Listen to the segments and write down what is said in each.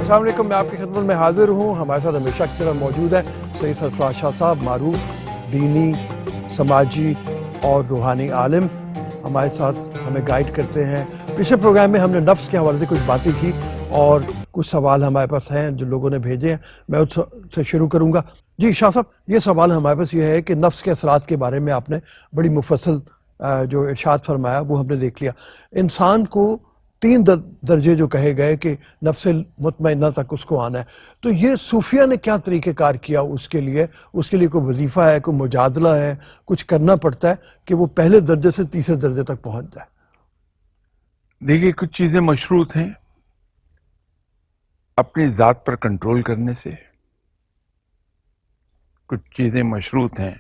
السلام علیکم، میں آپ کی خدمت میں حاضر ہوں. ہمارے ساتھ ہمیشہ کی طرح موجود ہے سید سرفراز شاہ صاحب، معروف دینی، سماجی اور روحانی عالم. ہمارے ساتھ ہمیں گائیڈ کرتے ہیں. پچھلے پروگرام میں ہم نے نفس کے حوالے سے کچھ باتیں کی اور کچھ سوال ہمارے پاس ہیں جو لوگوں نے بھیجے ہیں. میں اس سے شروع کروں گا. جی شاہ صاحب، یہ سوال ہمارے پاس یہ ہے کہ نفس کے اثرات کے بارے میں آپ نے بڑی مفصل جو ارشاد فرمایا وہ ہم نے دیکھ لیا. انسان کو 3 درجے جو کہے گئے کہ نفس مطمئنہ تک اس کو آنا ہے، تو یہ صوفیہ نے کیا طریقہ کار کیا اس کے لیے کوئی وظیفہ ہے، کوئی مجادلہ ہے، کچھ کرنا پڑتا ہے کہ وہ پہلے درجے سے تیسرے درجے تک پہنچ جائے؟ دیکھیے، کچھ چیزیں مشروط ہیں اپنی ذات پر کنٹرول کرنے سے، کچھ چیزیں مشروط ہیں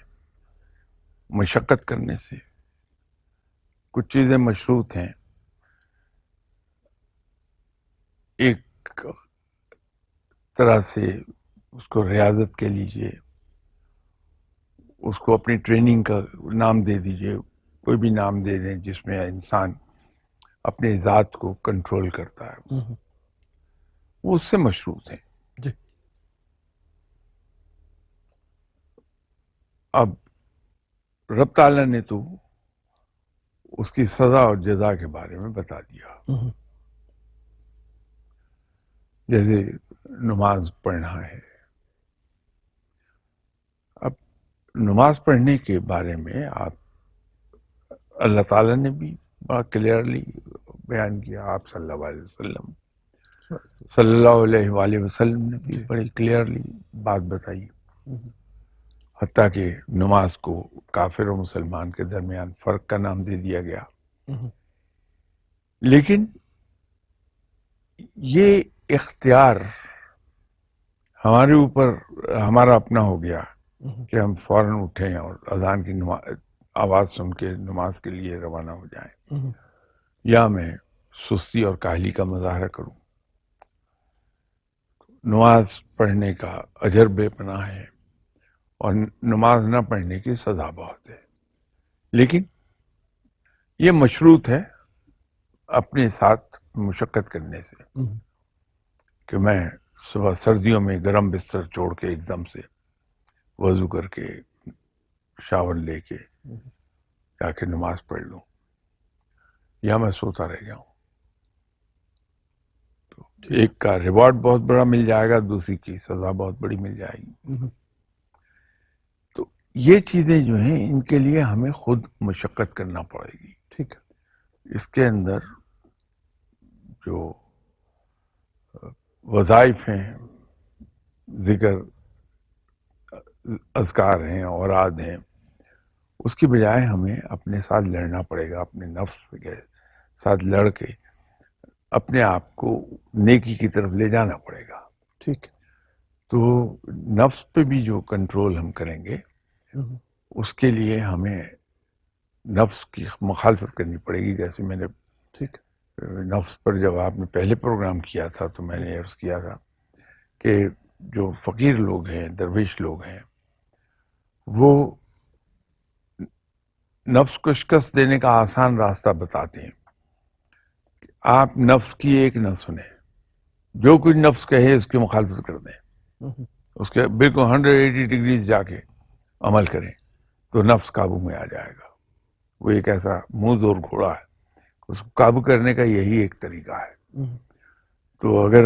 مشقت کرنے سے، کچھ چیزیں مشروط ہیں ایک طرح سے اس کو ریاضت کے لیجیے، اس کو اپنی ٹریننگ کا نام دے دیجیے، کوئی بھی نام دے دیں جس میں انسان اپنے ذات کو کنٹرول کرتا ہے، وہ اس سے مشروط ہیں. جی. اب رب تعالیٰ نے تو اس کی سزا اور جزا کے بارے میں بتا دیا. جیسے نماز پڑھنا ہے، اب نماز پڑھنے کے بارے میں آپ اللہ تعالیٰ نے بھی بڑا کلیئرلی بیان کیا، آپ صلی اللہ علیہ وآلہ وسلم نے بھی بڑی کلیئرلی بات بتائی. حتیٰ کہ نماز کو کافر و مسلمان کے درمیان فرق کا نام دے دیا گیا. لیکن یہ اختیار ہمارے اوپر ہمارا اپنا ہو گیا کہ ہم فوراً اٹھیں اور اذان کی آواز سن کے نماز کے لیے روانہ ہو جائیں، یا میں سستی اور کاہلی کا مظاہرہ کروں. نماز پڑھنے کا اجر بے پناہ ہے اور نماز نہ پڑھنے کی سزا بہت ہے. لیکن یہ مشروط ہے اپنے ساتھ مشقت کرنے سے، کہ میں صبح سردیوں میں گرم بستر چھوڑ کے ایک دم سے وضو کر کے شاور لے کے جا کے نماز پڑھ لوں، یا میں سوتا رہ جاؤں. تو ایک کا ریوارڈ بہت بڑا مل جائے گا، دوسری کی سزا بہت بڑی مل جائے گی. تو یہ چیزیں جو ہیں ان کے لیے ہمیں خود مشقت کرنا پڑے گی. ٹھیک ہے. اس کے اندر جو وظائف ہیں، ذکر، اذکار ہیں، اوراد ہیں، اس کی بجائے ہمیں اپنے ساتھ لڑنا پڑے گا، اپنے نفس کے ساتھ لڑ کے اپنے آپ کو نیکی کی طرف لے جانا پڑے گا. ٹھیک. تو نفس پہ بھی جو کنٹرول ہم کریں گے اس کے لیے ہمیں نفس کی مخالفت کرنی پڑے گی. جیسے میں نے ٹھیک نفس پر جب آپ نے پہلے پروگرام کیا تھا تو میں نے عرض کیا تھا کہ جو فقیر لوگ ہیں، درویش لوگ ہیں، وہ نفس کو شکست دینے کا آسان راستہ بتاتے ہیں. آپ نفس کی ایک نہ سنیں، جو کچھ نفس کہے اس کی مخالفت کر دیں، اس کے بالکل 180 ڈگریز جا کے عمل کریں تو نفس قابو میں آ جائے گا. وہ ایک ایسا منہ زور گھوڑا ہے، اس کو قابو کرنے کا یہی ایک طریقہ ہے. تو اگر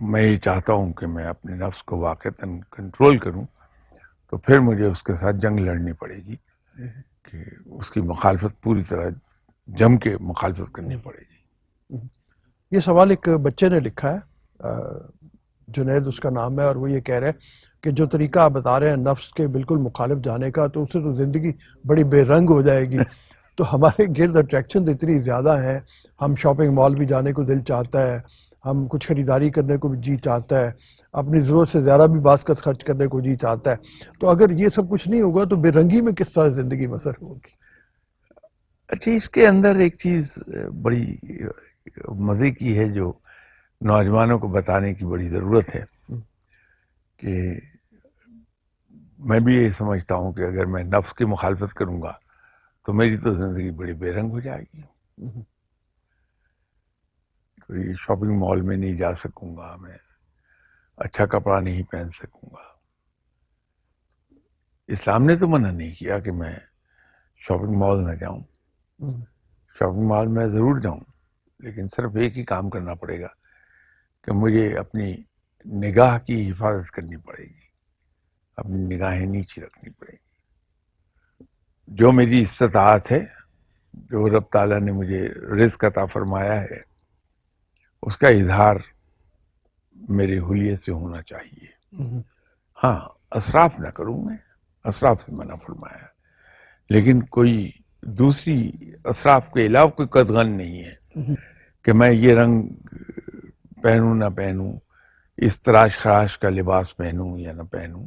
میں یہ چاہتا ہوں کہ میں اپنے نفس کو واقعتاً کنٹرول کروں تو پھر مجھے اس کے ساتھ جنگ لڑنی پڑے گی، کہ اس کی مخالفت پوری طرح جم کے مخالفت کرنی پڑے گی. یہ سوال ایک بچے نے لکھا ہے، جنید اس کا نام ہے، اور وہ یہ کہہ رہے ہیں کہ جو طریقہ آپ بتا رہے ہیں نفس کے بالکل مخالف جانے کا، تو اس سے تو زندگی بڑی بے رنگ ہو جائے گی. تو ہمارے گرد اٹریکشن اتنی زیادہ ہیں، ہم شاپنگ مال بھی جانے کو دل چاہتا ہے، ہم کچھ خریداری کرنے کو بھی جی چاہتا ہے، اپنی ضرورت سے زیادہ بھی باسکت خرچ کرنے کو جی چاہتا ہے. تو اگر یہ سب کچھ نہیں ہوگا تو بے رنگی میں کس طرح زندگی بسر ہوگی؟ اچھا، اس کے اندر ایک چیز بڑی مزے کی ہے جو نوجوانوں کو بتانے کی بڑی ضرورت ہے، کہ میں بھی یہ سمجھتا ہوں کہ اگر میں نفس کی مخالفت کروں گا تو میری تو زندگی بڑی بے رنگ ہو جائے گی. تو یہ شاپنگ مال میں نہیں جا سکوں گا، میں اچھا کپڑا نہیں پہن سکوں گا. اسلام نے تو منع نہیں کیا کہ میں شاپنگ مال نہ جاؤں. شاپنگ مال میں ضرور جاؤں، لیکن صرف ایک ہی کام کرنا پڑے گا کہ مجھے اپنی نگاہ کی حفاظت کرنی پڑے گی، اپنی نگاہیں نیچے رکھنی پڑے گی. جو میری استطاعت ہے، جو رب تعالیٰ نے مجھے رزق عطا فرمایا ہے، اس کا اظہار میرے حلیے سے ہونا چاہیے. ہاں، اسراف نہ کروں میں، اسراف سے منع فرمایا، لیکن کوئی دوسری اسراف کے علاوہ کوئی قدغن نہیں ہے کہ میں یہ رنگ پہنوں نہ پہنوں، اس تراش خراش کا لباس پہنوں یا نہ پہنوں.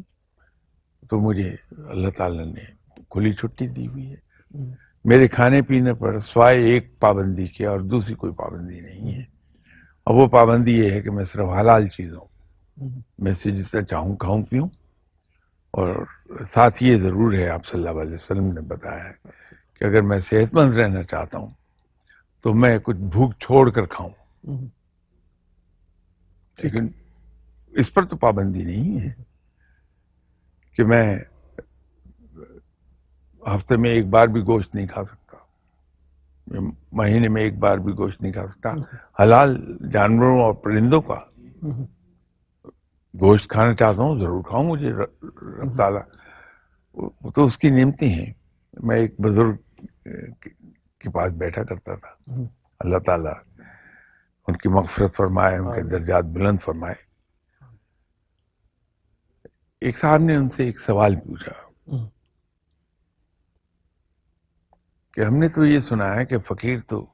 تو مجھے اللہ تعالیٰ نے کھلی چھٹی دی ہوئی ہے. میرے کھانے پینے پر سوائے ایک پابندی کے اور دوسری کوئی پابندی نہیں ہے، اور وہ پابندی یہ ہے کہ میں صرف حلال چیزوں میں سے جس طرح چاہوں کھاؤں پیوں. اور ساتھ یہ ضرور ہے، آپ صلی اللہ علیہ وسلم نے بتایا ہے کہ اگر میں صحت مند رہنا چاہتا ہوں تو میں کچھ بھوک چھوڑ کر کھاؤں. لیکن اس پر تو پابندی نہیں ہے کہ میں ہفتے میں ایک بار بھی گوشت نہیں کھا سکتا، مہینے میں ایک بار بھی گوشت نہیں کھا سکتا. حلال جانوروں اور پرندوں کا گوشت کھانا چاہتا ہوں، ضرور کھاؤں. مجھے رب تعالیٰ وہ تو اس کی نعمتیں ہیں. میں ایک بزرگ کے پاس بیٹھا کرتا تھا، اللہ تعالیٰ ان کی مغفرت فرمائے، ان کے درجات بلند فرمائے. ایک صاحب نے ان سے ایک سوال پوچھا کہ ہم نے تو یہ سنا ہے کہ فقیر تو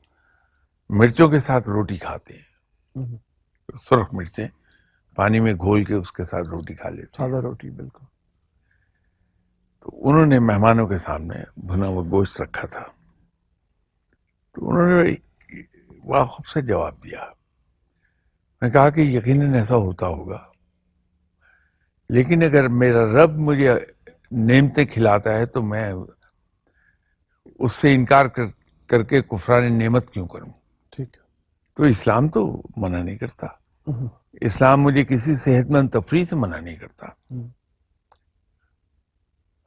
مرچوں کے ساتھ روٹی کھاتے ہیں، سرخ مرچیں پانی میں گھول کے اس کے ساتھ روٹی کھا لیتے ہیں. سادہ روٹی، بالکل. تو انہوں نے مہمانوں کے سامنے بھنا ہوا گوشت رکھا تھا، تو انہوں نے بڑا خوبصورت جواب دیا. میں کہا کہ یقیناً ایسا ہوتا ہوگا، لیکن اگر میرا رب مجھے نعمتیں کھلاتا ہے تو میں اس سے انکار کر کے کفران نعمت کیوں کروں؟ ٹھیک. تو اسلام تو منع نہیں کرتا. اسلام مجھے کسی صحت مند تفریح سے منع نہیں کرتا.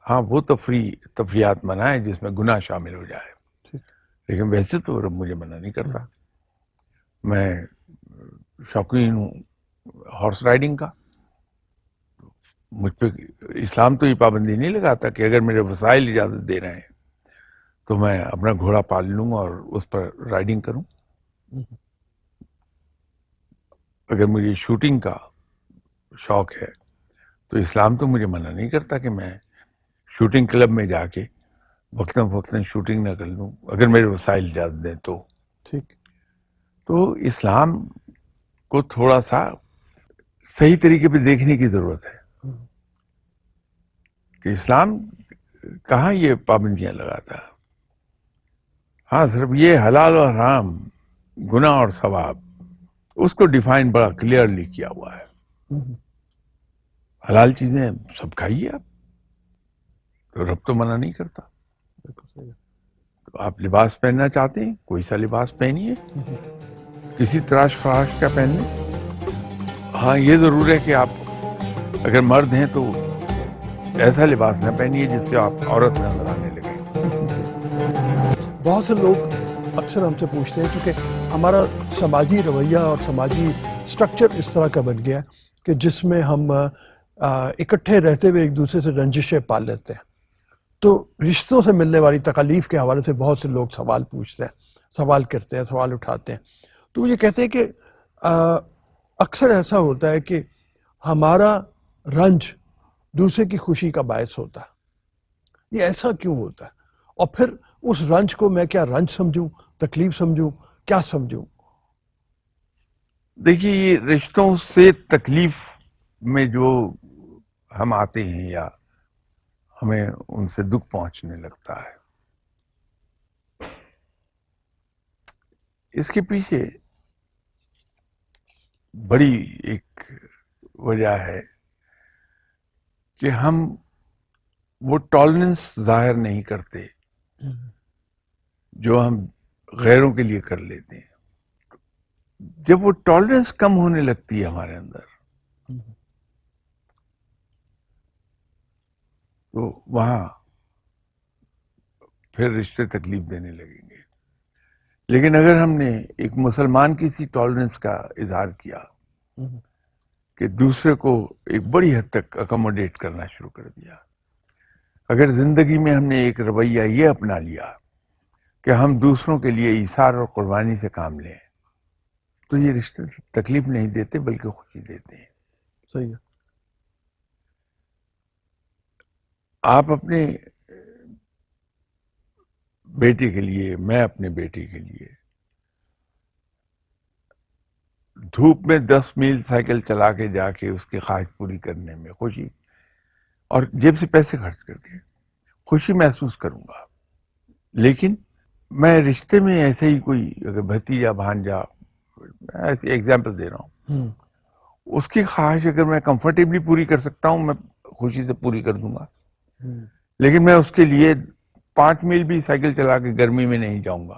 ہاں، وہ تفریحات منع ہے جس میں گناہ شامل ہو جائے، لیکن ویسے تو رب مجھے منع نہیں کرتا. میں شوقین ہوں ہارس رائڈنگ کا. مجھ پہ اسلام تو یہ پابندی نہیں لگاتا کہ اگر میرے وسائل اجازت دے رہے ہیں تو میں اپنا گھوڑا پال لوں اور اس پر رائڈنگ کروں. اگر مجھے شوٹنگ کا شوق ہے تو اسلام تو مجھے منع نہیں کرتا کہ میں شوٹنگ کلب میں جا کے وقتاً فوقتاً شوٹنگ نہ کر لوں، اگر میرے وسائل اجازت دیں تو. ٹھیک. تو اسلام کو تھوڑا سا صحیح طریقے پہ دیکھنے کی ضرورت ہے کہ اسلام کہاں یہ پابندیاں لگاتا ہے. ہاں، صرف یہ حلال اور حرام، گناہ اور ثواب، اس کو ڈیفائن بڑا کلیئرلی کیا ہوا ہے. حلال چیزیں سب کھائیے آپ، تو رب تو منع نہیں کرتا. تو آپ لباس پہننا چاہتے ہیں، کوئی سا لباس پہنیے، کسی تراش خراش کا پہننے. ہاں، یہ ضرور ہے کہ آپ اگر مرد ہیں تو ایسا لباس نہ پہنیے جس سے آپ عورت نظر آنے لگے. بہت سے لوگ اکثر ہم سے پوچھتے ہیں، کیونکہ ہمارا سماجی رویہ اور سماجی سٹرکچر اس طرح کا بن گیا کہ جس میں ہم اکٹھے رہتے ہوئے ایک دوسرے سے رنجشیں پال لیتے ہیں. تو رشتوں سے ملنے والی تکالیف کے حوالے سے بہت سے لوگ سوال پوچھتے ہیں، سوال کرتے ہیں، سوال اٹھاتے ہیں. تو یہ کہتے ہیں کہ اکثر ایسا ہوتا ہے کہ ہمارا رنج دوسرے کی خوشی کا باعث ہوتا ہے. یہ ایسا کیوں ہوتا ہے؟ اور پھر اس رنج کو میں کیا رنج سمجھوں، تکلیف سمجھوں، کیا سمجھوں؟ دیکھیے، یہ رشتوں سے تکلیف میں جو ہم آتے ہیں یا ہمیں ان سے دکھ پہنچنے لگتا ہے، اس کے پیچھے بڑی ایک وجہ ہے کہ ہم وہ ٹالرنس ظاہر نہیں کرتے جو ہم غیروں کے لیے کر لیتے ہیں. جب وہ ٹالرنس کم ہونے لگتی ہے ہمارے اندر، تو وہاں پھر رشتے تکلیف دینے لگیں گے. لیکن اگر ہم نے ایک مسلمان کی سی ٹالرنس کا اظہار کیا کہ دوسرے کو ایک بڑی حد تک اکوموڈیٹ کرنا شروع کر دیا، اگر زندگی میں ہم نے ایک رویہ یہ اپنا لیا کہ ہم دوسروں کے لیے ایثار اور قربانی سے کام لیں، تو یہ رشتے تکلیف نہیں دیتے بلکہ خوشی دیتے ہیں. صحیح ہے. آپ اپنے بیٹے کے لیے، میں اپنے بیٹے کے لیے دھوپ میں 10 میل سائیکل چلا کے جا کے اس کی خواہش پوری کرنے میں خوشی، اور جیب سے پیسے خرچ کر کے خوشی محسوس کروں گا. لیکن میں رشتے میں ایسے ہی کوئی اگر بھتیجا بھانجا، ایسی ایگزامپل دے رہا ہوں، اس کی خواہش اگر میں کمفرٹیبلی پوری کر سکتا ہوں میں خوشی سے پوری کر دوں گا. لیکن میں اس کے لیے 5 میل بھی سائیکل چلا کے گرمی میں نہیں جاؤں گا.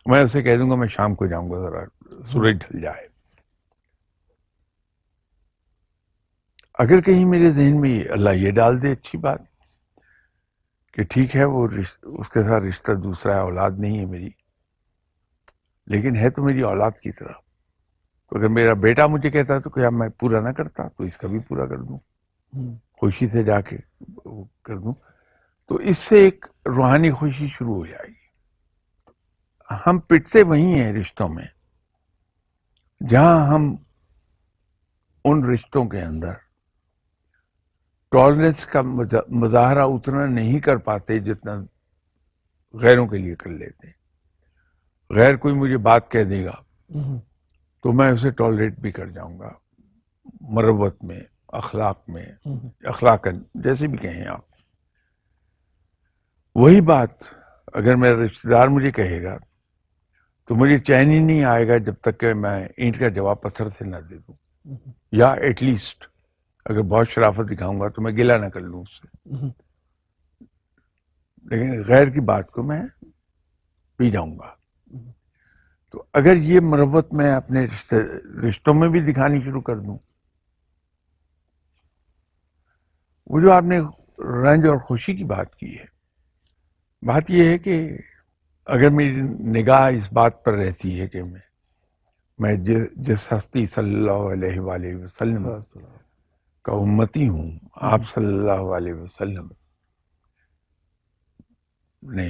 میں اسے کہہ دوں گا میں شام کو جاؤں گا، ذرا سورج ڈھل جائے. اگر کہیں میرے ذہن میں اللہ یہ ڈال دے اچھی بات کہ ٹھیک ہے وہ اس کے ساتھ رشتہ دوسرا ہے، اولاد نہیں ہے میری، لیکن ہے تو میری اولاد کی طرح. تو اگر میرا بیٹا مجھے کہتا ہے تو کیا میں پورا نہ کرتا؟ تو اس کا بھی پورا کر دوں، خوشی سے جا کے کر دوں. تو اس سے ایک روحانی خوشی شروع ہو جائے گی. ہم پٹتے وہی ہیں رشتوں میں جہاں ہم ان رشتوں کے اندر ٹالرنس کا مظاہرہ اتنا نہیں کر پاتے جتنا غیروں کے لیے کر لیتے. غیر کوئی مجھے بات کہہ دے گا تو میں اسے ٹالریٹ بھی کر جاؤں گا، مروت میں، اخلاق میں، اخلاقاً جیسے بھی کہیں آپ. وہی بات اگر میرا رشتہ دار مجھے کہے گا تو مجھے چین ہی نہیں آئے گا جب تک کہ میں اینٹ کا جواب پتھر سے نہ دے دوں، یا ایٹ لیسٹ اگر بہت شرافت دکھاؤں گا تو میں گلہ نہ کر لوں اس سے. لیکن غیر کی بات کو میں پی جاؤں گا. تو اگر یہ مروت میں اپنے رشتوں میں بھی دکھانی شروع کر دوں، وہ جو آپ نے رنج اور خوشی کی بات کی ہے، بات یہ ہے کہ اگر میری نگاہ اس بات پر رہتی ہے کہ میں جس ہستی صلی اللہ علیہ وآلہ وسلم کا امتی ہوں، آپ صلی اللہ علیہ وسلم نے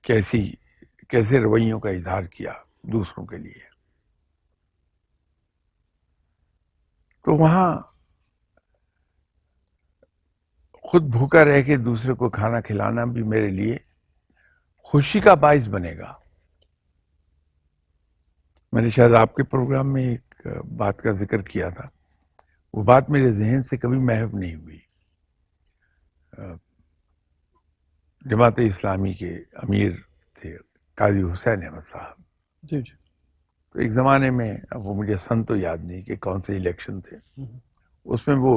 کیسے رویوں کا اظہار کیا دوسروں کے لیے، تو وہاں خود بھوکا رہ کے دوسرے کو کھانا کھلانا بھی میرے لیے خوشی کا باعث بنے گا. میں نے شاید آپ کے پروگرام میں ایک بات کا ذکر کیا تھا، وہ بات میرے ذہن سے کبھی محو نہیں ہوئی. جماعت اسلامی کے امیر تھے قاضی حسین احمد صاحب. جی جی. تو ایک زمانے میں، اب وہ مجھے سن تو یاد نہیں کہ کون سے الیکشن تھے، اس میں وہ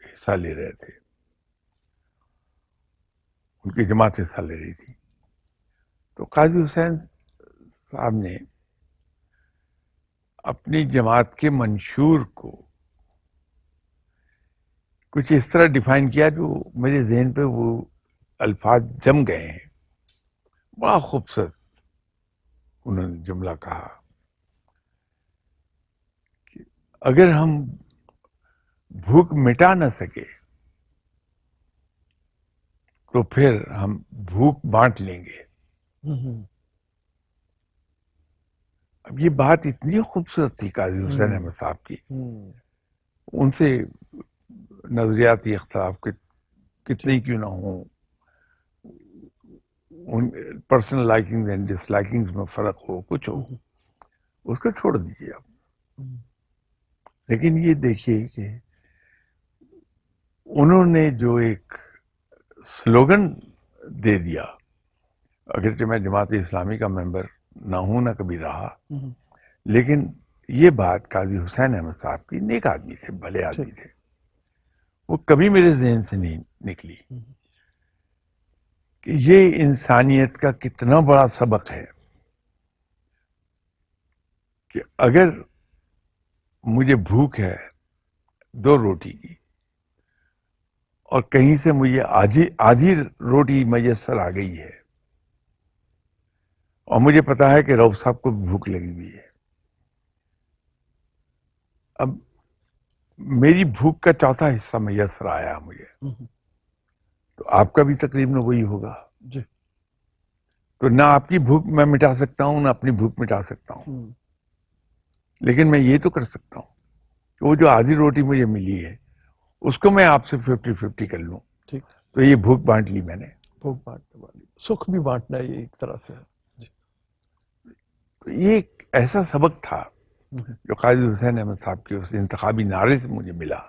حصہ لے رہے تھے، ان کی جماعت حصہ لے رہی تھی. تو قاضی حسین صاحب نے اپنی جماعت کے منشور کو کچھ اس طرح ڈیفائن کیا جو میرے ذہن پہ وہ الفاظ جم گئے ہیں. بڑا خوبصورت انہوں نے جملہ کہا کہ اگر ہم بھوک مٹا نہ سکے تو پھر ہم بھوک بانٹ لیں گے. اب یہ بات اتنی خوبصورت تھی قاضی حسین احمد صاحب کی. ان سے نظریاتی اختلاف کتنے کیوں نہ ہوں، personal liking and disliking میں فرق ہو، کچھ ہو، اس کو چھوڑ دیجیے آپ. لیکن یہ دیکھیے کہ انہوں نے جو ایک سلوگن دے دیا، اگرچہ میں جماعت اسلامی کا ممبر نہ ہوں نہ کبھی رہا، لیکن یہ بات قاضی حسین احمد صاحب کی، نیک آدمی تھے، بھلے آدمی تھے، وہ کبھی میرے ذہن سے نہیں نکلی کہ یہ انسانیت کا کتنا بڑا سبق ہے کہ اگر مجھے بھوک ہے 2 روٹی کی اور کہیں سے مجھے آدھی روٹی میسر آ گئی ہے اور مجھے پتا ہے کہ رؤف صاحب کو بھوک لگی ہوئی ہے. اب میری بھوک کا چوتھا حصہ میسر آیا مجھے, تو آپ کا بھی تقریباً وہی ہوگا. جی. تو نہ آپ کی بھوک میں مٹا سکتا ہوں نہ اپنی بھوک مٹا سکتا ہوں, لیکن میں یہ تو کر سکتا ہوں کہ وہ جو آدھی روٹی مجھے ملی ہے اس کو میں آپ سے 50-50 کر لوں. ٹھیک. تو یہ بھوک بانٹ لی میں نے. بھوک بانٹنے والی, سکھ بھی بانٹنا ہے یہ ایک طرح سے. تو یہ ایک ایسا سبق تھا جو قائد حسین احمد صاحب کے اس انتخابی نعرے سے مجھے ملا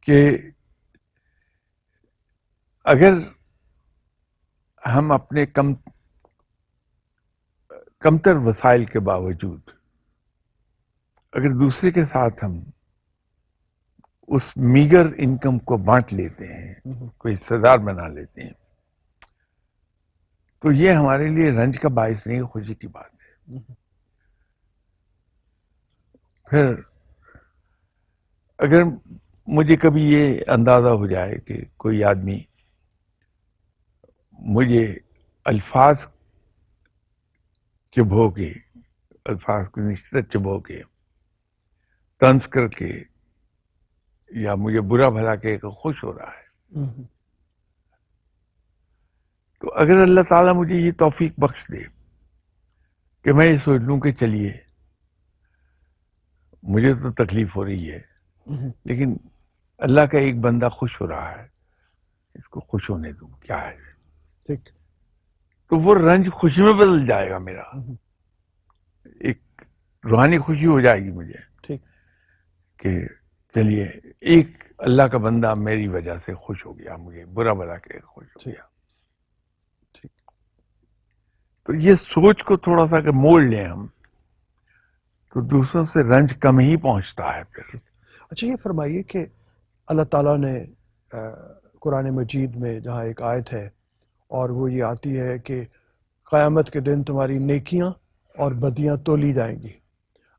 کہ اگر ہم اپنے کمتر وسائل کے باوجود اگر دوسرے کے ساتھ ہم اس میگر انکم کو بانٹ لیتے ہیں, کوئی حصہ دار بنا لیتے ہیں, تو یہ ہمارے لیے رنج کا باعث نہیں, خوشی کی بات ہے. پھر اگر مجھے کبھی یہ اندازہ ہو جائے کہ کوئی آدمی مجھے الفاظ چبھو کے, الفاظ کی نشست چبھو کے, طنز کر کے یا مجھے برا بھلا کہ خوش ہو رہا ہے, تو اگر اللہ تعالیٰ مجھے یہ توفیق بخش دے کہ میں یہ سوچ لوں کہ چلیے مجھے تو تکلیف ہو رہی ہے لیکن اللہ کا ایک بندہ خوش ہو رہا ہے, اس کو خوش ہونے دوں, کیا ہے. ٹھیک. تو وہ رنج خوشی میں بدل جائے گا میرا, ایک روحانی خوشی ہو جائے گی مجھے. ٹھیک. کہ چلیے ایک اللہ کا بندہ میری وجہ سے خوش ہو گیا, مجھے برا بھلا کے خوش ہو گیا. ٹھیک. تو یہ سوچ کو تھوڑا سا کہ موڑ لیں ہم تو دوسروں سے رنج کم ہی پہنچتا ہے پھر. اچھا یہ فرمائیے کہ اللہ تعالیٰ نے قرآن مجید میں جہاں ایک آیت ہے اور وہ یہ آتی ہے کہ قیامت کے دن تمہاری نیکیاں اور بدیاں تولی جائیں گی,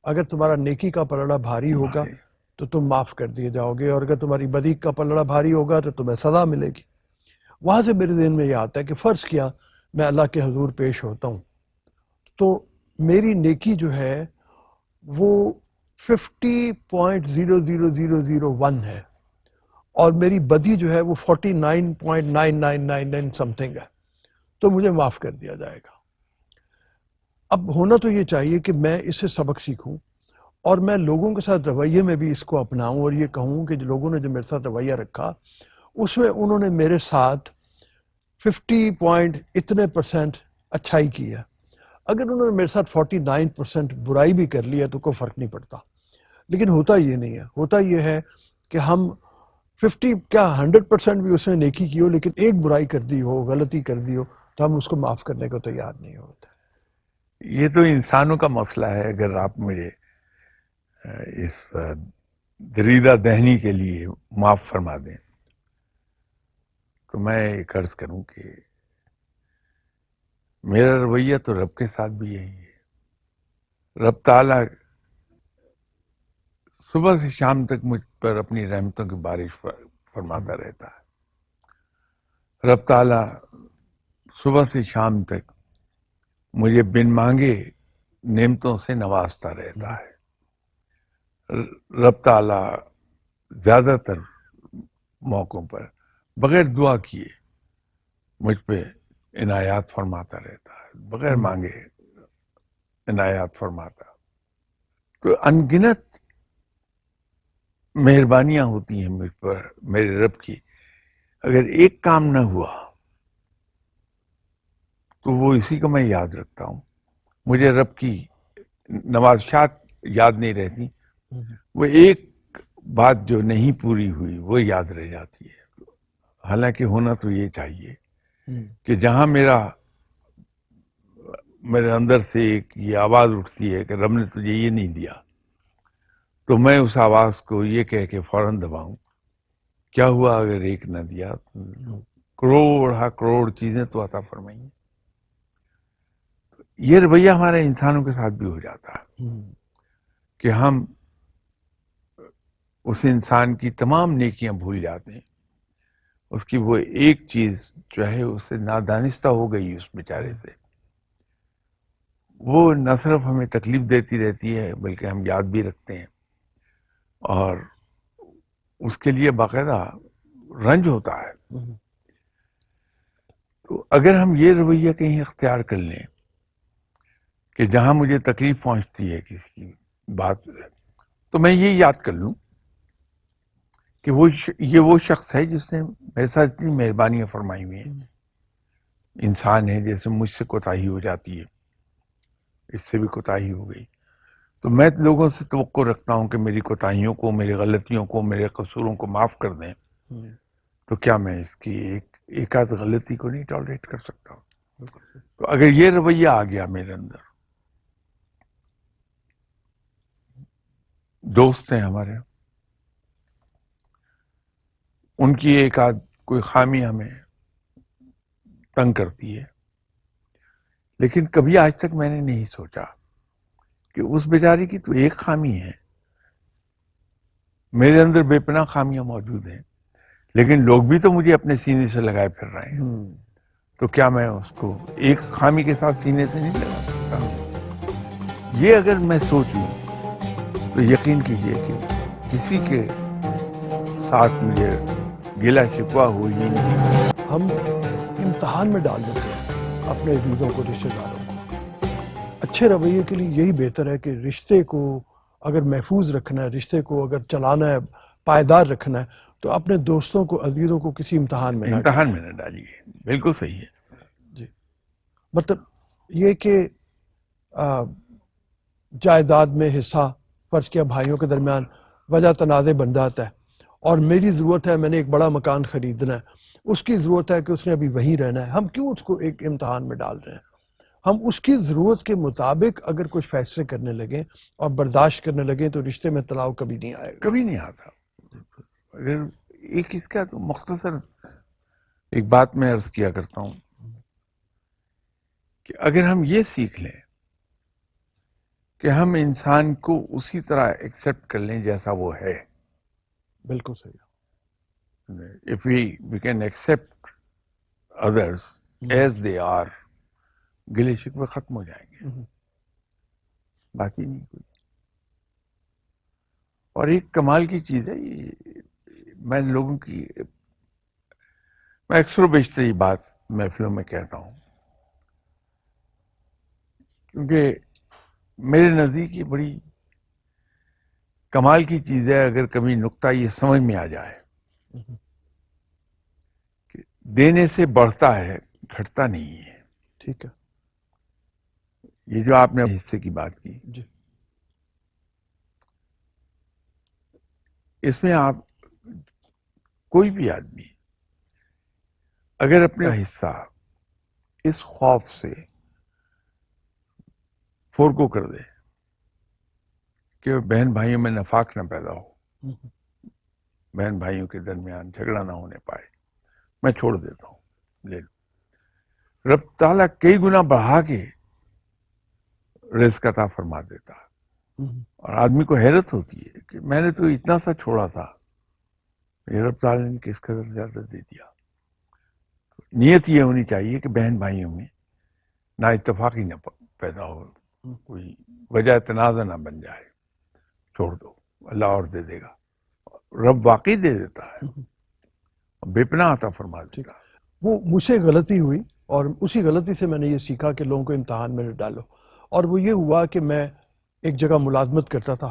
اگر تمہارا نیکی کا پلڑا بھاری ہوگا تو تم معاف کر دیے جاؤ گے, اور اگر تمہاری بدی کا پلڑا بھاری ہوگا تو تمہیں سزا ملے گی. وہاں سے میرے ذہن میں یہ آتا ہے کہ فرض کیا میں اللہ کے حضور پیش ہوتا ہوں تو میری نیکی جو ہے وہ 50.00001 ہے اور میری بدی جو ہے وہ 49.9999 سم تھنگ ہے, تو مجھے معاف کر دیا جائے گا. اب ہونا تو یہ چاہیے کہ میں اس سے سبق سیکھوں اور میں لوگوں کے ساتھ رویے میں بھی اس کو اپناؤں اور یہ کہوں کہ لوگوں نے جو میرے ساتھ رویہ رکھا اس میں انہوں نے میرے ساتھ 50% اچھائی کی ہے. اگر انہوں نے میرے ساتھ 49% برائی بھی کر لی ہے تو کوئی فرق نہیں پڑتا. لیکن ہوتا یہ نہیں ہے, ہوتا یہ ہے کہ ہم 100% بھی اس نے نیکی کی ہو لیکن ایک برائی کر دی ہو, غلطی کر دی ہو, تو ہم اس کو معاف کرنے کو تیار نہیں ہوتے. یہ تو انسانوں کا مسئلہ ہے. اگر آپ مجھے اس دریدہ دہنی کے لیے معاف فرما دیں تو میں ایک عرض کروں کہ میرا رویہ تو رب کے ساتھ بھی یہی ہے. رب تعالیٰ صبح سے شام تک مجھ پر اپنی رحمتوں کی بارش فرماتا رہتا ہے. رب تعالیٰ صبح سے شام تک مجھے بن مانگے نعمتوں سے نوازتا رہتا ہے. رب تعالیٰ زیادہ تر موقعوں پر بغیر دعا کیے مجھ پہ عنایات فرماتا رہتا ہے, بغیر مانگے عنایات فرماتا. تو انگنت مہربانیاں ہوتی ہیں مجھ پر میرے رب کی. اگر ایک کام نہ ہوا تو وہ اسی کو میں یاد رکھتا ہوں. مجھے رب کی نوازشات یاد نہیں رہتی, وہ ایک بات جو نہیں پوری ہوئی وہ یاد رہ جاتی ہے. حالانکہ ہونا تو یہ چاہیے کہ جہاں میرے اندر سے ایک یہ آواز اٹھتی ہے کہ رب نے تجھے یہ نہیں دیا, تو میں اس آواز کو یہ کہہ کے فوراً دباؤں کیا ہوا اگر ایک نہ دیا, کروڑ چیزیں تو عطا فرمائیں. یہ رویہ ہمارے انسانوں کے ساتھ بھی ہو جاتا ہے کہ ہم اس انسان کی تمام نیکیاں بھول جاتے ہیں اس کی وہ ایک چیز جو ہے اس سے نادانستہ ہو گئی اس بیچارے سے، وہ نہ صرف ہمیں تکلیف دیتی رہتی ہے بلکہ ہم یاد بھی رکھتے ہیں، اور اس کے لیے باقاعدہ رنج ہوتا ہے. تو اگر ہم یہ رویہ کہیں اختیار کر لیں کہ جہاں مجھے تکلیف پہنچتی ہے کسی کی بات، تو میں یہ یاد کر لوں کہ یہ وہ شخص ہے جس نے میرے ساتھ اتنی مہربانیاں فرمائی ہوئی ہیں. انسان ہے، جیسے مجھ سے کوتاہی ہو جاتی ہے، اس سے بھی کوتاہی ہو گئی، تو میں لوگوں سے توقع رکھتا ہوں کہ میری کوتاہیوں کو، میری غلطیوں کو، میرے قصوروں کو معاف کر دیں. تو کیا میں اس کی ایک آدھ غلطی کو نہیں ٹالریٹ کر سکتا ہوں؟ تو اگر یہ رویہ آ گیا میرے اندر، دوست ہیں ہمارے، ان کی ایک آدھ کوئی خامی ہمیں تنگ کرتی ہے، لیکن کبھی آج تک میں نے نہیں سوچا کہ اس بیچاری کی تو ایک خامی ہے، میرے اندر بے پناہ خامیاں موجود ہیں، لیکن لوگ بھی تو مجھے اپنے سینے سے لگائے پھر رہے ہیں. تو کیا میں اس کو ایک خامی کے ساتھ سینے سے نہیں لگا سکتا؟ یہ اگر میں سوچوں تو یقین کیجئے کہ کسی کے ساتھ مجھے گلہ شکوہ ہو ہی نہیں. ہم امتحان میں ڈال دیتے ہیں اپنے عزیزوں کو، رشتہ داروں کو. اچھے رویے کے لیے یہی بہتر ہے کہ رشتے کو اگر محفوظ رکھنا ہے، رشتے کو اگر چلانا ہے، پائیدار رکھنا ہے، تو اپنے دوستوں کو، عزیزوں کو کسی امتحان میں نہ ڈالیے. بالکل صحیح ہے. جی، مطلب یہ کہ جائیداد میں حصہ فرض کیا بھائیوں کے درمیان وجہ تنازع بن جاتا ہے، اور میری ضرورت ہے، میں نے ایک بڑا مکان خریدنا ہے، اس کی ضرورت ہے کہ اس نے ابھی وہیں رہنا ہے. ہم کیوں اس کو ایک امتحان میں ڈال رہے ہیں؟ ہم اس کی ضرورت کے مطابق اگر کچھ فیصلے کرنے لگیں اور برداشت کرنے لگیں تو رشتے میں تناؤ کبھی نہیں آئے گا. کبھی نہیں آتا. اگر ایک اس کا تو مختصر ایک بات میں عرض کیا کرتا ہوں کہ اگر ہم یہ سیکھ لیں کہ ہم انسان کو اسی طرح ایکسیپٹ کر لیں جیسا وہ ہے. بالکل صحیح. If we can accept others as they are, گلے شکوے ختم ہو جائیں گے، باقی نہیں کوئی. اور ایک کمال کی چیز ہے، میں لوگوں کی، میں اکثر و بیشتر یہ بات محفلوں میں کہتا ہوں، کیونکہ میرے نزدیک یہ بڑی کمال کی چیز ہے اگر کبھی نکتہ یہ سمجھ میں آ جائے کہ دینے سے بڑھتا ہے، گھٹتا نہیں ہے. ٹھیک ہے. یہ جو آپ نے حصے کی بات کی، جی. اس میں آپ کوئی بھی آدمی اگر اپنا حصہ اس خوف سے فورگو کر دے کہ بہن بھائیوں میں نفاق نہ پیدا ہو، بہن بھائیوں کے درمیان جھگڑا نہ ہونے پائے، میں چھوڑ دیتا ہوں، لے لو، رب تعالیٰ کئی گنا بڑھا کے رزق عطا فرما دیتا ہے. اور آدمی کو حیرت ہوتی ہے کہ میں نے تو اتنا سا چھوڑا تھا، یہ رب تعالیٰ نے کس قدر زیادہ دے دیا. نیت یہ ہونی چاہیے کہ بہن بھائیوں میں نہ اتفاقی نہ پیدا ہو، کوئی وجہ تنازع نہ بن جائے. چھوڑ دو، اللہ اور دے دے گا. رب واقعی دے دیتا ہے، بے پناہ عطا فرما دیتا ہے. وہ مجھ سے غلطی ہوئی اور اسی غلطی سے میں نے یہ سیکھا کہ لوگوں کو امتحان میں نہ ڈالو. اور وہ یہ ہوا کہ میں ایک جگہ ملازمت کرتا تھا.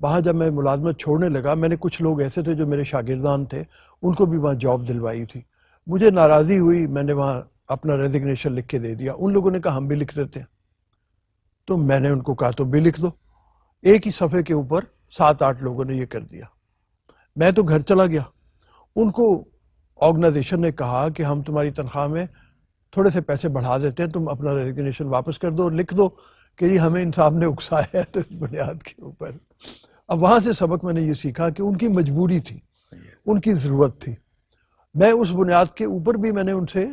وہاں جب میں ملازمت چھوڑنے لگا، میں نے کچھ لوگ ایسے تھے جو میرے شاگردان تھے، ان کو بھی وہاں جاب دلوائی تھی. مجھے ناراضی ہوئی، میں نے وہاں اپنا ریزگنیشن لکھ کے دے دیا. ان لوگوں نے کہا ہم بھی لکھ دیتے ہیں. تو میں نے ان کو کہا تو بھی لکھ دو. ایک ہی صفحے کے اوپر 7-8 لوگوں نے یہ کر دیا. میں تو گھر چلا گیا. ان کو آرگنائزیشن نے کہا کہ ہم تمہاری تنخواہ میں تھوڑے سے پیسے بڑھا دیتے ہیں، تم اپنا ریزگنیشن واپس کر دو اور لکھ دو کہ یہ ہمیں انصاف نے اکسایا ہے تو اس بنیاد کے اوپر. اب وہاں سے سبق میں نے یہ سیکھا کہ ان کی مجبوری تھی، ان کی ضرورت تھی. میں اس بنیاد کے اوپر بھی میں نے ان سے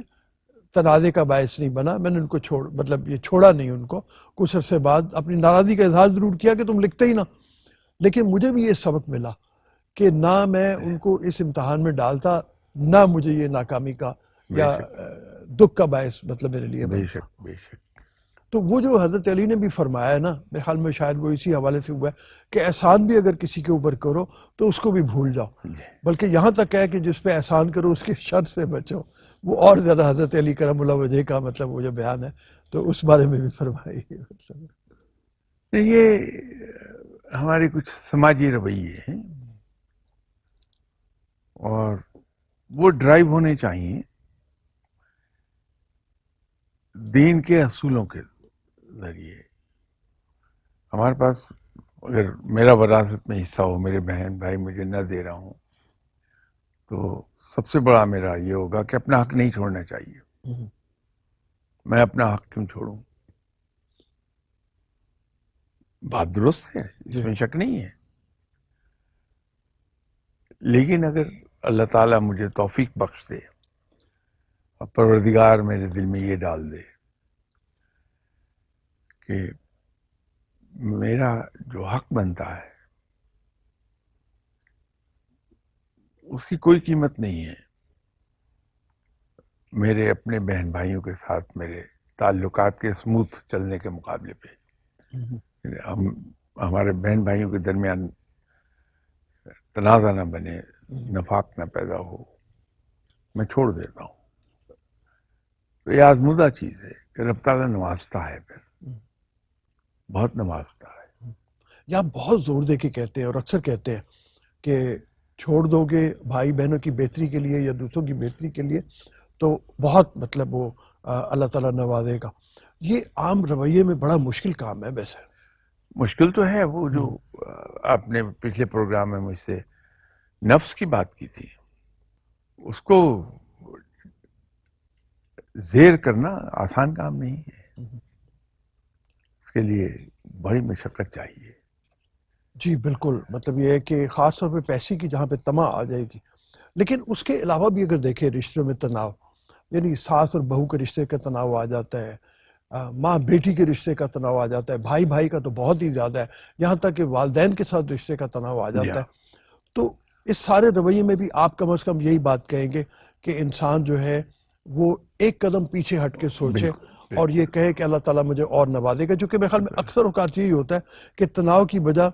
تنازع کا باعث نہیں بنا. میں نے ان کو مطلب یہ چھوڑا نہیں. ان کو کچھ عرصے بعد اپنی ناراضی کا اظہار ضرور کیا کہ تم لکھتے ہی نہ، لیکن مجھے بھی یہ سبق ملا کہ نہ میں ان کو اس امتحان میں ڈالتا نہ مجھے یہ ناکامی کا یا دکھ کا باعث مطلب میرے لیے بے بنتا. شک بے شک. تو وہ جو حضرت علی نے بھی فرمایا ہے نا، میرے خیال میں شاید وہ اسی حوالے سے ہوا ہے کہ احسان بھی اگر کسی کے اوپر کرو تو اس کو بھی بھول جاؤ، بلکہ یہاں تک ہے کہ جس پہ احسان کرو اس کے شر سے بچو. وہ اور زیادہ حضرت علی کرم اللہ وجہ کا مطلب وہ جو بیان ہے تو اس بارے میں بھی فرمائیے. یہ ہمارے کچھ سماجی رویے ہیں اور وہ ڈرائیو ہونے چاہیے دین کے اصولوں کے ذریعے. ہمارے پاس اگر میرا وراثت میں حصہ ہو، میرے بہن بھائی مجھے نہ دے رہا ہوں، تو سب سے بڑا میرا یہ ہوگا کہ اپنا حق نہیں چھوڑنا چاہیے. میں اپنا حق کیوں چھوڑوں؟ بات درست ہے، اس میں شک نہیں ہے. لیکن اگر اللہ تعالیٰ مجھے توفیق بخش دے اور پروردگار میرے دل میں یہ ڈال دے کہ میرا جو حق بنتا ہے اس کی کوئی قیمت نہیں ہے میرے اپنے بہن بھائیوں کے ساتھ میرے تعلقات کے اسموتھ چلنے کے مقابلے پہ. ہمارے بہن بھائیوں کے درمیان تنازع نہ بنے، نفاق نہ پیدا ہو، میں چھوڑ دیتا ہوں. تو یہ آزمودہ چیز ہے کہ رب تعالیٰ نوازتا ہے، پھر بہت نوازتا ہے. یا بہت زور دے کے کہتے ہیں اور اکثر کہتے ہیں کہ چھوڑ دو گے بھائی بہنوں کی بہتری کے لیے یا دوسروں کی بہتری کے لیے تو بہت مطلب وہ اللہ تعالیٰ نوازے گا. یہ عام رویے میں بڑا مشکل کام ہے ویسے. مشکل تو ہے. وہ جو آپ نے پچھلے پروگرام میں مجھ سے نفس کی بات کی تھی، اس کو زیر کرنا آسان کام نہیں ہے. اس کے لیے بڑی مشقت چاہیے. جی بالکل. مطلب یہ ہے کہ خاص طور پہ پیسے کی جہاں پہ طمع آ جائے گی. لیکن اس کے علاوہ بھی اگر دیکھیں رشتوں میں تناؤ، یعنی ساس اور بہو کے رشتے کا تناؤ آ جاتا ہے، ماں بیٹی کے رشتے کا تناؤ آ جاتا ہے، بھائی بھائی کا تو بہت ہی زیادہ ہے، یہاں تک کہ والدین کے ساتھ رشتے کا تناؤ آ جاتا ہے. تو اس سارے رویے میں بھی آپ کم از کم یہی بات کہیں گے کہ انسان جو ہے وہ ایک قدم پیچھے ہٹ کے سوچے اور یہ کہے کہ اللہ تعالیٰ مجھے اور نوازے گا. جو کہ میرے خیال میں اکثر اوقات یہی ہوتا ہے کہ تناؤ کی وجہ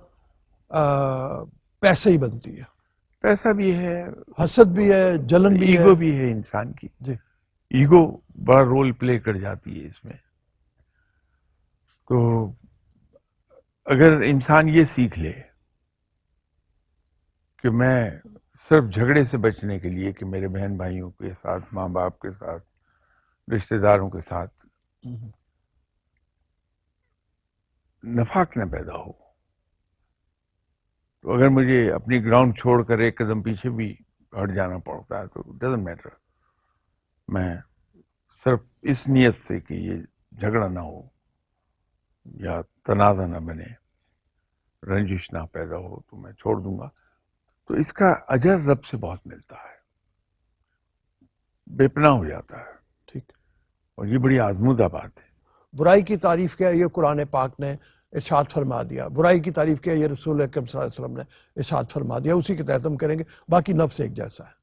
پیسے ہی بنتی ہے. پیسہ بھی ہے، حسد بھی ہے، جلن بھی ہے، ایگو بھی ہے انسان کی. جی ایگو بڑا رول پلے کر جاتی ہے اس میں. تو اگر انسان یہ سیکھ لے کہ میں صرف جھگڑے سے بچنے کے لیے کہ میرے بہن بھائیوں کے ساتھ، ماں باپ کے ساتھ، رشتہ داروں کے ساتھ نفاق نہ پیدا ہو، تو اگر مجھے اپنی گراؤنڈ چھوڑ کر ایک قدم پیچھے بھی ہٹ جانا پڑتا ہے تو ڈزنٹ میٹر. میں صرف اس نیت سے کہ یہ جھگڑا نہ ہو یا تنازع نہ بنے، رنجش نہ پیدا ہو، تو میں چھوڑ دوں گا. تو اس کا اجر رب سے بہت ملتا ہے، بے پناہ ہو جاتا ہے. ٹھیک. اور یہ بڑی آزمودہ بات ہے. برائی کی تعریف کیا یہ قرآن پاک نے ارشاد فرما دیا، برائی کی تعریف کیا یہ رسول اکرم صلی اللہ علیہ وسلم نے ارشاد فرما دیا. اسی کے تحت ہم کریں گے. باقی نفس ایک جیسا ہے.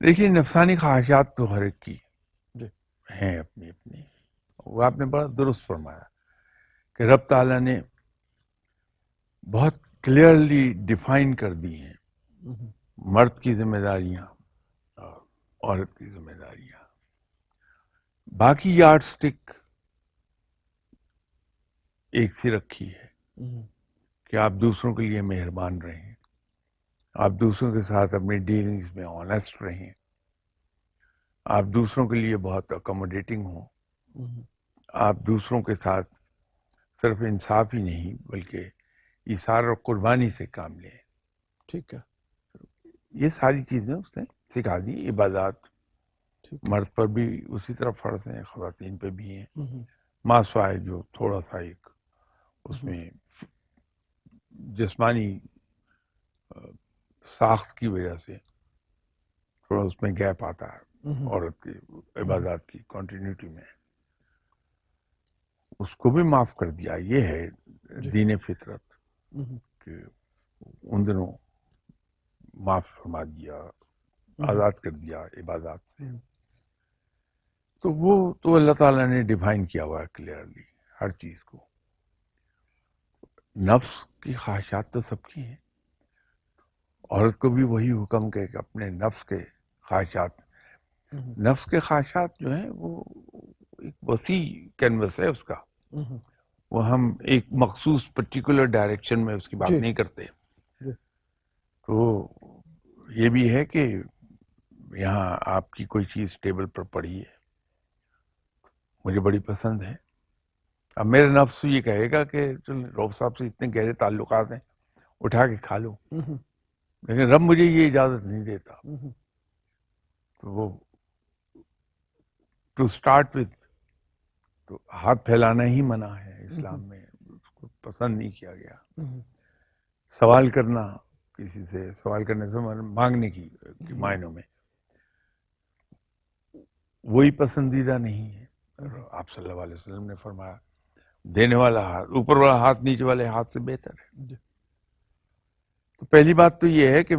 دیکھیے نفسانی خواہشات تو ہر ایک کی جی ہیں اپنی اپنی. وہ آپ نے بڑا درست فرمایا کہ رب تعالیٰ نے بہت کلیئرلی ڈیفائن کر دی ہیں مرد کی ذمہ داریاں اور عورت کی ذمہ داریاں. باقی یارڈ سٹک ایک سی رکھی ہے کہ آپ دوسروں کے لیے مہربان رہیں، آپ دوسروں کے ساتھ اپنی ڈیلنگز میں آنیسٹ رہیں، آپ دوسروں کے لیے بہت اکوموڈیٹنگ ہوں، آپ دوسروں کے ساتھ صرف انصاف ہی نہیں بلکہ ایثار اور قربانی سے کام لیں. ٹھیک ہے. یہ ساری چیزیں اس نے سکھا دی. عبادات مرد پر بھی اسی طرح فرض ہیں، خواتین پہ بھی ہیں. ماسوائے جو تھوڑا سا ایک اس میں جسمانی ساخت کی وجہ سے تھوڑا اس میں گیپ آتا ہے عورت کی عبادات کی کنٹینیوٹی میں، اس کو بھی معاف کر دیا. یہ ہے دین فطرت کہ ان دنوں معاف فرما دیا، آزاد کر دیا عبادات سے. تو وہ تو اللہ تعالیٰ نے ڈیفائن کیا ہوا ہے کلیئرلی ہر چیز کو. نفس کی خواہشات تو سب کی ہیں. عورت کو بھی وہی حکم کہ اپنے نفس کے خواہشات، نفس کے خواہشات جو ہیں وہ ایک وسیع کینوس ہے اس کا. وہ ہم ایک مخصوص پرٹیکولر ڈائریکشن میں اس کی بات نہیں کرتے. تو یہ بھی ہے کہ یہاں آپ کی کوئی چیز ٹیبل پر پڑی ہے، مجھے بڑی پسند ہے. اب میرا نفس یہ کہے گا کہ چل رؤف صاحب سے اتنے گہرے تعلقات ہیں، اٹھا کے کھا لو، لیکن رب مجھے یہ اجازت نہیں دیتا. تو وہ ٹو اسٹارٹ وتھ تو ہاتھ پھیلانا ہی منع ہے اسلام میں، اس کو پسند نہیں کیا گیا. سوال کرنا کسی سے، سوال کرنے سے مانگنے کی معنوں میں، وہی پسندیدہ نہیں ہے. آپ صلی اللہ علیہ وسلم نے فرمایا دینے والا ہاتھ، اوپر والا ہاتھ نیچے والے ہاتھ سے بہتر ہے. تو پہلی بات تو یہ ہے کہ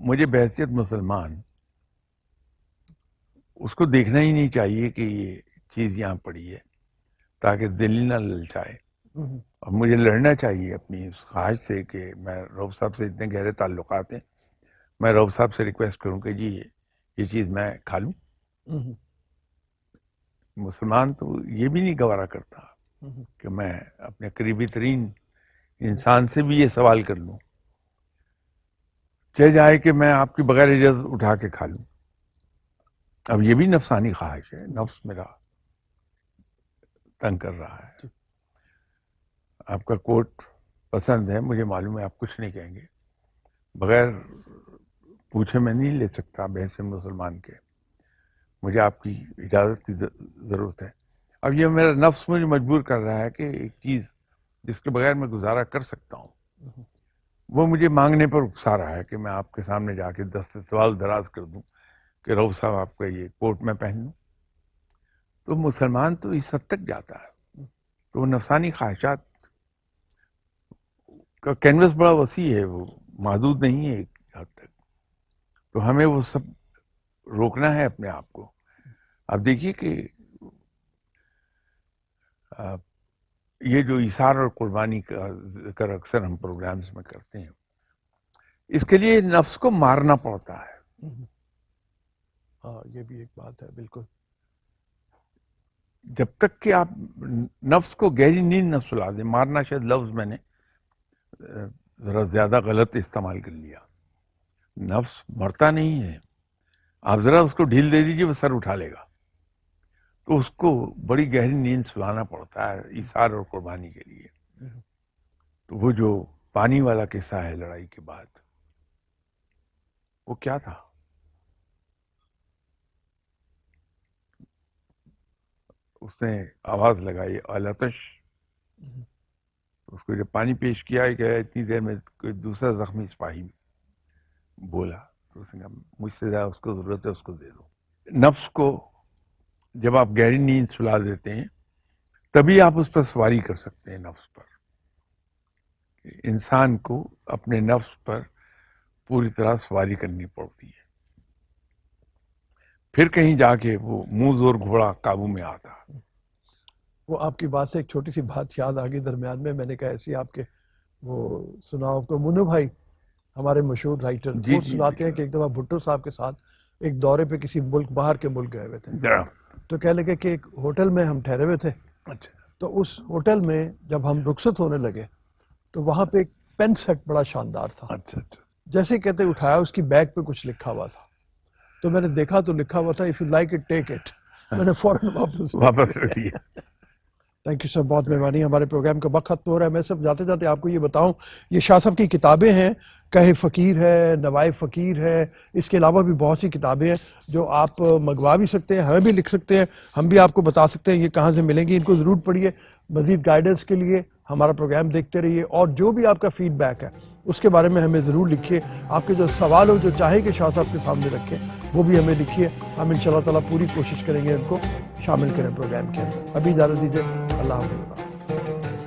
مجھے بحیثیت مسلمان اس کو دیکھنا ہی نہیں چاہیے کہ یہ چیز یہاں پڑی ہے، تاکہ دل نہ للچائے. اور مجھے لڑنا چاہیے اپنی اس خواہش سے کہ میں رؤف صاحب سے اتنے گہرے تعلقات ہیں، میں رؤف صاحب سے ریکویسٹ کروں کہ جی یہ چیز میں کھا لوں. مسلمان تو یہ بھی نہیں گوارا کرتا کہ میں اپنے قریبی ترین انسان سے بھی یہ سوال کر لوں، چاہے جائے کہ میں آپ کی بغیر اجازت اٹھا کے کھا لوں. اب یہ بھی نفسانی خواہش ہے، نفس میرا تنگ کر رہا ہے. آپ کا کوٹ پسند ہے، مجھے معلوم ہے آپ کچھ نہیں کہیں گے، بغیر پوچھے میں نہیں لے سکتا بحیثیت مسلمان کے، مجھے آپ کی اجازت کی ضرورت ہے. اب یہ میرا نفس مجھے مجبور کر رہا ہے کہ ایک چیز جس کے بغیر میں گزارا کر سکتا ہوں، وہ مجھے مانگنے پر اکسا رہا ہے کہ میں آپ کے سامنے جا کے دست سوال دراز کر دوں کہ رؤف صاحب آپ کا یہ کوٹ میں پہن لوں. تو مسلمان تو اس حد تک جاتا ہے. تو وہ نفسانی خواہشات کا کینوس بڑا وسیع ہے، وہ محدود نہیں ہے ایک حد تک. تو ہمیں وہ سب روکنا ہے اپنے آپ کو. اب دیکھیے کہ یہ جو ایثار اور قربانی کا ذکر اکثر ہم پروگرامز میں کرتے ہیں، اس کے لیے نفس کو مارنا پڑتا ہے. ہاں یہ بھی ایک بات ہے بالکل. جب تک کہ آپ نفس کو گہری نیند نہ سلا دیں، مارنا شاید لفظ میں نے ذرا زیادہ غلط استعمال کر لیا. نفس مرتا نہیں ہے، آپ ذرا اس کو ڈھیل دے دیجیے وہ سر اٹھا لے گا. تو اس کو بڑی گہری نیند سلانا پڑتا ہے ایثار اور قربانی کے لیے. تو وہ جو پانی والا قصہ ہے لڑائی کے بعد، وہ کیا تھا؟ اس نے آواز لگائی العطش. اس کو جب پانی پیش کیا کہ اتنی دیر میں کوئی دوسرا زخمی سپاہی بولا، تو اس نے کہا مجھ سے زیادہ اس کو ضرورت ہے، اس کو دے دو. نفس کو جب آپ گہری نیند سلا دیتے ہیں تبھی آپ اس پر سواری کر سکتے ہیں. نفس پر انسان کو اپنے نفس پر پوری طرح سواری کرنی پڑتی ہے، پھر کہیں جا کے وہ منہ زور گھوڑا قابو میں آتا. وہ آپ کی بات سے ایک چھوٹی سی بات یاد آ گئی درمیان میں نے کہا ایسی آپ کے وہ سناؤ آپ کو منو بھائی ہمارے مشہور رائٹر وہ سناتے ہیں کہ ایک دفعہ بھٹو صاحب کے ساتھ ایک دورے پہ کسی ملک باہر کے ملک گئے ہوئے تھے. تو کہنے لگے کہ ایک ہوٹل میں ہم ٹھہرے ہوئے تھے. تو اس ہوٹل میں جب ہم رخصت ہونے لگے تو وہاں پہ ایک پین سیٹ بڑا شاندار تھا. جیسے کہتے اٹھایا اس کی بیگ پہ کچھ لکھا ہوا تھا. تو میں نے دیکھا تو لکھا ہوا تھا if you like it take it. میں نے فوراً واپس رکھ دیا. تھینک یو سر، بہت مہربانی. ہمارے پروگرام کا وقت ختم ہو رہا ہے. میں سب جاتے جاتے آپ کو یہ بتاؤں یہ شاہ صاحب کی کتابیں ہیں، کہے فقیر ہے، نوائے فقیر ہے، اس کے علاوہ بھی بہت سی کتابیں ہیں جو آپ منگوا بھی سکتے ہیں، ہمیں بھی لکھ سکتے ہیں، ہم بھی آپ کو بتا سکتے ہیں یہ کہاں سے ملیں گی. ان کو ضرور پڑھیے. مزید گائیڈنس کے لیے ہمارا پروگرام دیکھتے رہیے، اور جو بھی آپ کا فیڈ بیک ہے اس کے بارے میں ہمیں ضرور لکھیے. آپ کے جو سوال ہو جو چاہے کہ شاہ صاحب کے سامنے رکھیں وہ بھی ہمیں لکھیے. ہم انشاءاللہ تعالیٰ پوری کوشش کریں گے ان کو شامل کریں پروگرام کے اندر. ابھی اجازت دیجیے. اللہ حافظ.